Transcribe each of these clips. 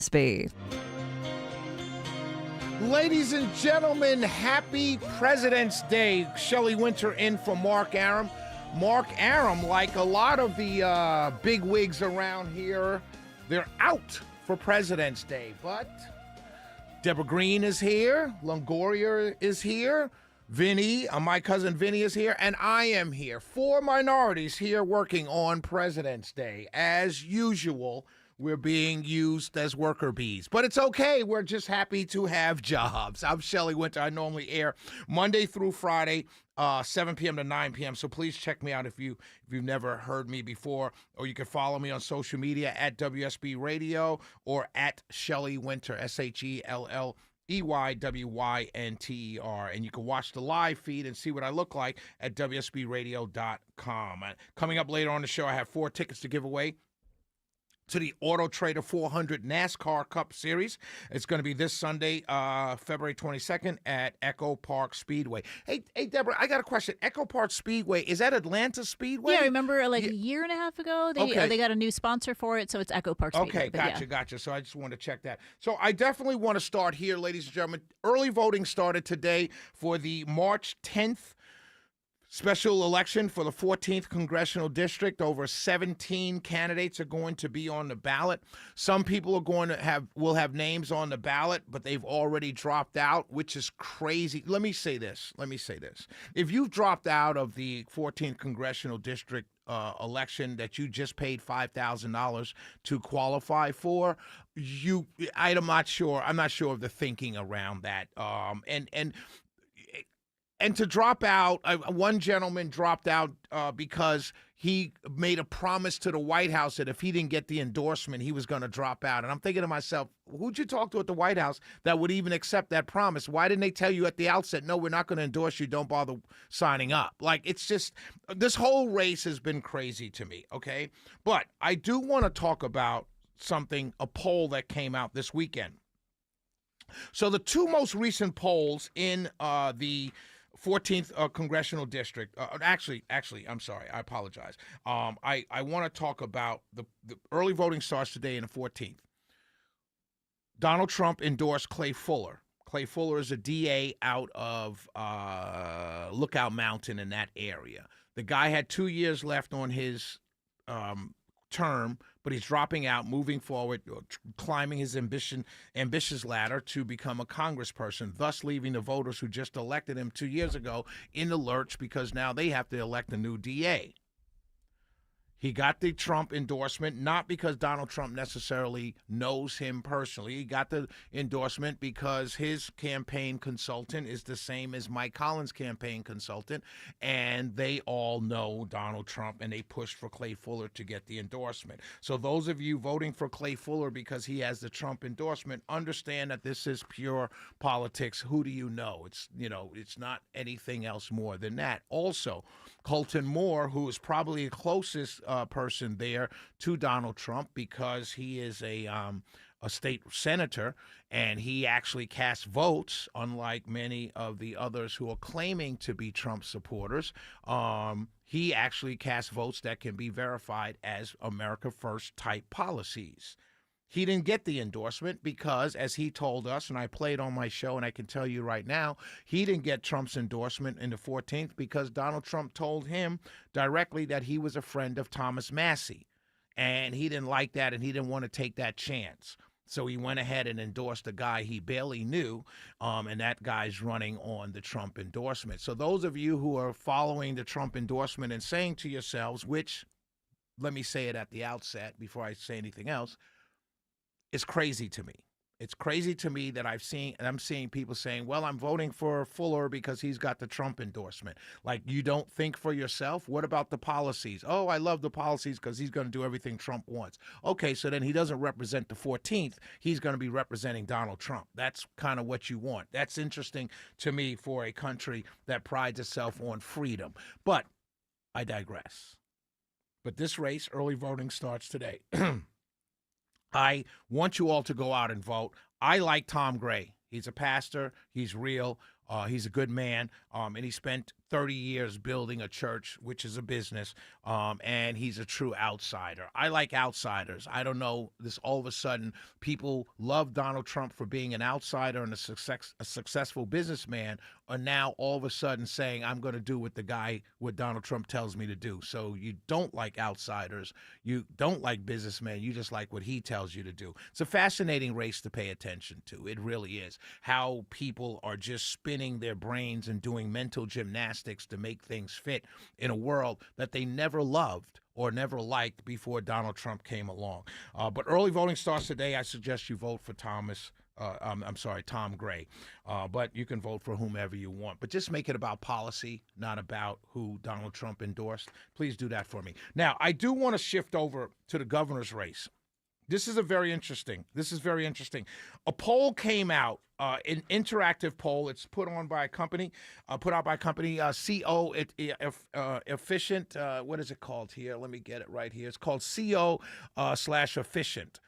Space. Ladies and gentlemen, happy President's Day. Shelley Wynter in for Mark Arum. Mark Arum, like a lot of the big wigs around here, they're out for President's Day. But Deborah Green is here, Longoria is here, Vinny, my cousin Vinny is here, and I am here. 4 minorities here working on President's Day. As usual, we're being used as worker bees. But it's okay. We're just happy to have jobs. I'm Shelley Wynter. I normally air Monday through Friday, 7 p.m. to 9 p.m. So please check me out if you've never heard me before. Or you can follow me on social media at WSB Radio or at Shelley Wynter, SHELLEYWYNTER. And you can watch the live feed and see what I look like at WSBRadio.com. Coming up later on the show, I have 4 tickets to give away to the Auto Trader 400 NASCAR Cup Series. It's going to be this Sunday, February 22nd at Echo Park Speedway. Hey, Deborah, I got a question. Echo Park Speedway, is that Atlanta Speedway? Yeah, remember a year and a half ago, they got a new sponsor for it, so it's Echo Park Speedway. Okay, gotcha. So I just want to check that. So I definitely want to start here, ladies and gentlemen. Early voting started today for the March 10th special election for the 14th Congressional District. Over 17 candidates are going to be on the ballot. Some people will have names on the ballot, but they've already dropped out, which is crazy. Let me say this. If you've dropped out of the 14th Congressional District election that you just paid $5,000 to qualify for, I'm not sure of the thinking around that. And to drop out, one gentleman dropped out because he made a promise to the White House that if he didn't get the endorsement, he was going to drop out. And I'm thinking to myself, who'd you talk to at the White House that would even accept that promise? Why didn't they tell you at the outset, no, we're not going to endorse you, don't bother signing up? Like, it's just, this whole race has been crazy to me, okay? But I do want to talk about a poll that came out this weekend. So the 2 most recent polls in the 14th Congressional District. Actually, I'm sorry. I apologize. I want to talk about the early voting starts today in the 14th. Donald Trump endorsed Clay Fuller. Clay Fuller is a DA out of Lookout Mountain in that area. The guy had 2 years left on his term, but he's dropping out, moving forward, climbing his ambitious ladder to become a congressperson, thus leaving the voters who just elected him 2 years ago in the lurch because now they have to elect a new DA. He got the Trump endorsement, not because Donald Trump necessarily knows him personally. He got the endorsement because his campaign consultant is the same as Mike Collins' campaign consultant, and they all know Donald Trump, and they pushed for Clay Fuller to get the endorsement. So those of you voting for Clay Fuller because he has the Trump endorsement, understand that this is pure politics. Who do you know? It's not anything else more than that. Also, Colton Moore, who is probably the closest person there to Donald Trump because he is a state senator, and he actually casts votes, unlike many of the others who are claiming to be Trump supporters. He actually casts votes that can be verified as America First type policies. He didn't get the endorsement because, as he told us, and I played on my show, and I can tell you right now, he didn't get Trump's endorsement in the 14th because Donald Trump told him directly that he was a friend of Thomas Massie. And he didn't like that, and he didn't want to take that chance. So he went ahead and endorsed a guy he barely knew, and that guy's running on the Trump endorsement. So those of you who are following the Trump endorsement and saying to yourselves, which, let me say it at the outset before I say anything else, it's crazy to me. It's crazy to me that I'm seeing people saying, well, I'm voting for Fuller because he's got the Trump endorsement. Like, you don't think for yourself? What about the policies? Oh, I love the policies because he's going to do everything Trump wants. Okay, so then he doesn't represent the 14th. He's going to be representing Donald Trump. That's kind of what you want. That's interesting to me for a country that prides itself on freedom. But I digress. But this race, early voting starts today. I want you all to go out and vote. I like Tom Gray. He's a pastor. He's real. He's a good man. And he spent 30 years building a church, which is a business, and he's a true outsider. I like outsiders. I don't know, this all of a sudden, people love Donald Trump for being an outsider and a successful businessman, are now all of a sudden saying, I'm going to do what Donald Trump tells me to do. So you don't like outsiders. You don't like businessmen. You just like what he tells you to do. It's a fascinating race to pay attention to. It really is. How people are just spinning their brains and doing mental gymnastics to make things fit in a world that they never loved or never liked before Donald Trump came along. But early voting starts today. I suggest you vote for Tom Gray. But you can vote for whomever you want. But just make it about policy, not about who Donald Trump endorsed. Please do that for me. Now, I do want to shift over to the governor's race. This is very interesting. A poll came out, an interactive poll. It's put out by a company, CO Efficient. What is it called here? Let me get it right here. It's called CO/Efficient.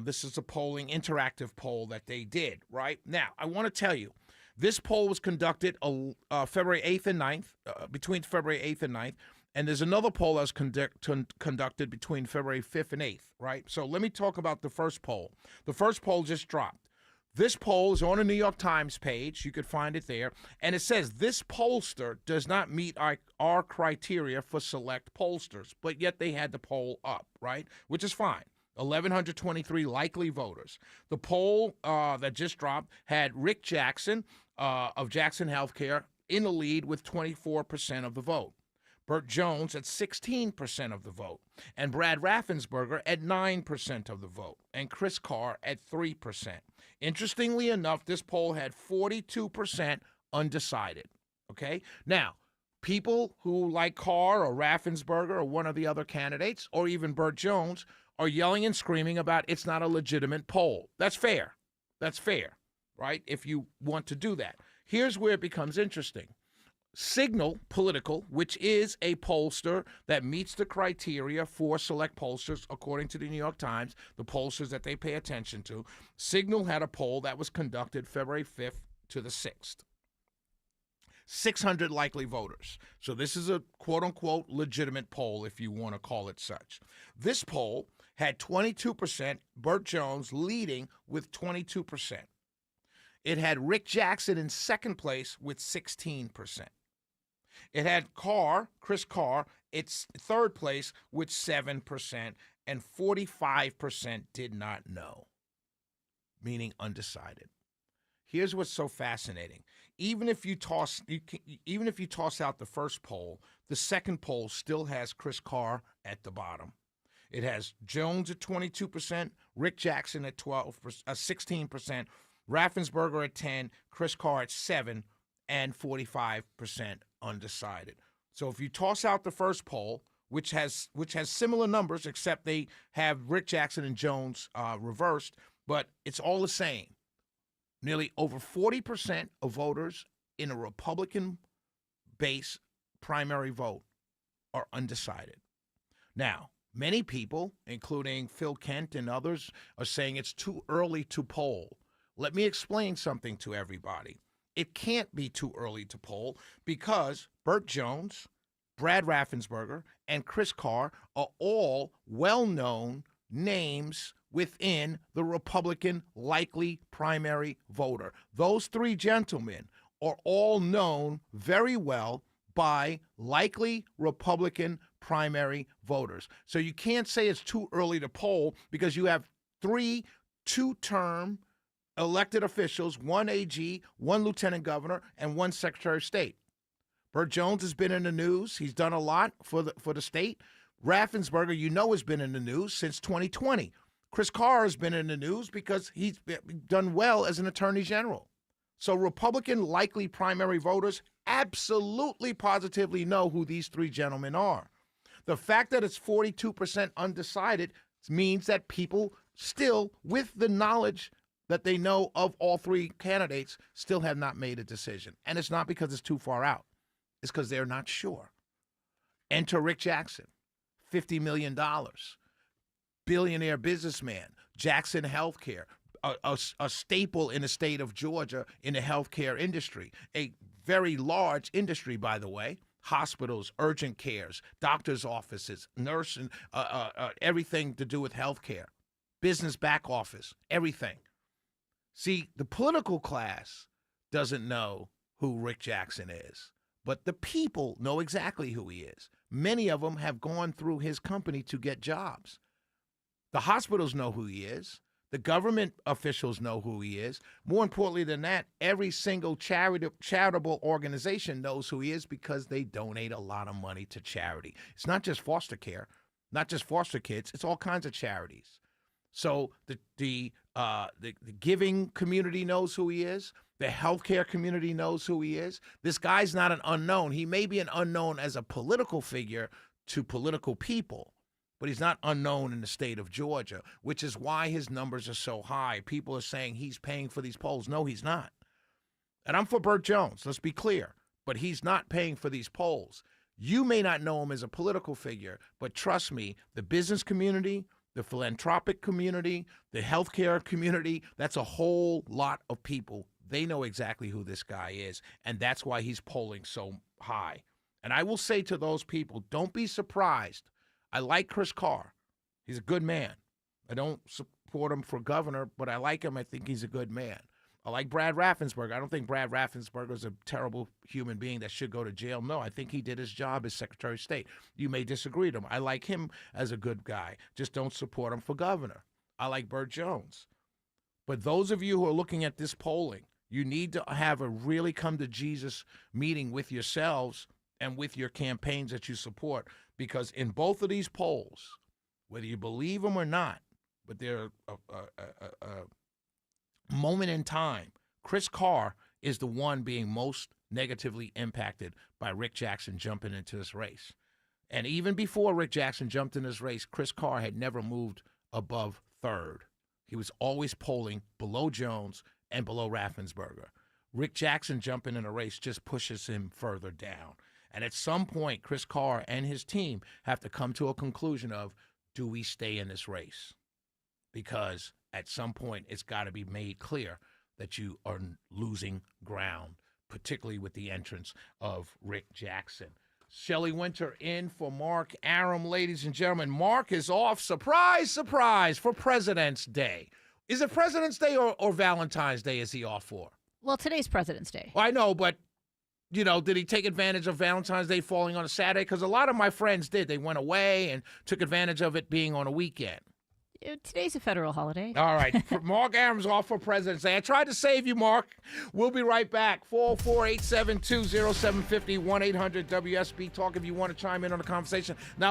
This is a interactive poll that they did, right? Now, I want to tell you, this poll was conducted February 8th and 9th, between February 8th and 9th. And there's another poll that was conducted between February 5th and 8th, right? So let me talk about the first poll. The first poll just dropped. This poll is on a New York Times page. You could find it there. And it says, this pollster does not meet our criteria for select pollsters. But yet they had the poll up, right? Which is fine. 1,123 likely voters. The poll that just dropped had Rick Jackson of Jackson Healthcare in the lead with 24% of the vote. Burt Jones at 16% of the vote, and Brad Raffensperger at 9% of the vote, and Chris Carr at 3%. Interestingly enough, this poll had 42% undecided, okay? Now, people who like Carr or Raffensperger or one of the other candidates, or even Burt Jones, are yelling and screaming about it's not a legitimate poll. That's fair. That's fair, right, if you want to do that. Here's where it becomes interesting. Signal Political, which is a pollster that meets the criteria for select pollsters, according to the New York Times, the pollsters that they pay attention to, Signal had a poll that was conducted February 5th to the 6th. 600 likely voters. So this is a quote-unquote legitimate poll, if you want to call it such. This poll had 22%, Burt Jones leading with 22%. It had Rick Jackson in second place with 16%. It had Chris Carr, its third place with 7%, and 45% did not know, meaning undecided. Here's what's so fascinating. Even if you toss out the first poll, the second poll still has Chris Carr at the bottom. It has Jones at 22%, Rick Jackson at 16%, Raffensperger at 10%, Chris Carr at 7%, and 45% undecided. So if you toss out the first poll, which has similar numbers, except they have Rick Jackson and Jones reversed, but it's all the same. Nearly over 40% of voters in a Republican base primary vote are undecided. Now, many people, including Phil Kent and others, are saying it's too early to poll. Let me explain something to everybody. It can't be too early to poll because Burt Jones, Brad Raffensperger, and Chris Carr are all well-known names within the Republican likely primary voter. Those three gentlemen are all known very well by likely Republican primary voters. So you can't say it's too early to poll because you have three two-term elected officials, one AG, one lieutenant governor, and one secretary of state. Burt Jones has been in the news. He's done a lot for the state. Raffensperger, has been in the news since 2020. Chris Carr has been in the news because he's done well as an attorney general. So Republican likely primary voters absolutely positively know who these three gentlemen are. The fact that it's 42% undecided means that people still, with the knowledge that they know of all three candidates, still have not made a decision. And it's not because it's too far out. It's because they're not sure. Enter Rick Jackson, $50 million, billionaire businessman, Jackson Healthcare, a staple in the state of Georgia in the healthcare industry, a very large industry, by the way. Hospitals, urgent cares, doctors' offices, nursing, everything to do with healthcare, business back office, everything. See, the political class doesn't know who Rick Jackson is, but the people know exactly who he is. Many of them have gone through his company to get jobs. The hospitals know who he is. The government officials know who he is. More importantly than that, every single charitable organization knows who he is because they donate a lot of money to charity. It's not just foster care, not just foster kids. It's all kinds of charities. So the giving community knows who he is. The healthcare community knows who he is. This guy's not an unknown. He may be an unknown as a political figure to political people, but he's not unknown in the state of Georgia, which is why his numbers are so high. People are saying he's paying for these polls. No, he's not. And I'm for Burt Jones, let's be clear, but he's not paying for these polls. You may not know him as a political figure, but trust me, the business community, the philanthropic community, the healthcare community, that's a whole lot of people. They know exactly who this guy is, and that's why he's polling so high. And I will say to those people, don't be surprised. I like Chris Carr. He's a good man. I don't support him for governor, but I like him. I think he's a good man. I like Brad Raffensperger. I don't think Brad Raffensperger is a terrible human being that should go to jail. No, I think he did his job as Secretary of State. You may disagree with him. I like him as a good guy. Just don't support him for governor. I like Burt Jones. But those of you who are looking at this polling, you need to have a really come to Jesus meeting with yourselves and with your campaigns that you support. Because in both of these polls, whether you believe them or not, but they're a moment in time, Chris Carr is the one being most negatively impacted by Rick Jackson jumping into this race. And even before Rick Jackson jumped in this race, Chris Carr had never moved above third. He was always polling below Jones and below Raffensperger. Rick Jackson jumping in a race just pushes him further down. And at some point, Chris Carr and his team have to come to a conclusion of, do we stay in this race? Because at some point, it's got to be made clear that you are losing ground, particularly with the entrance of Rick Jackson. Shelley Wynter in for Mark Arum, ladies and gentlemen. Mark is off, surprise, surprise, for President's Day. Is it President's Day or Valentine's Day is he off for? Well, today's President's Day. I know, but did he take advantage of Valentine's Day falling on a Saturday? Because a lot of my friends did. They went away and took advantage of it being on a weekend. Today's a federal holiday. All right. Mark Arum's off for President's Day. I tried to save you, Mark. We'll be right back. 404-872-0750, 1-800-WSB. Talk if you want to chime in on the conversation. Now,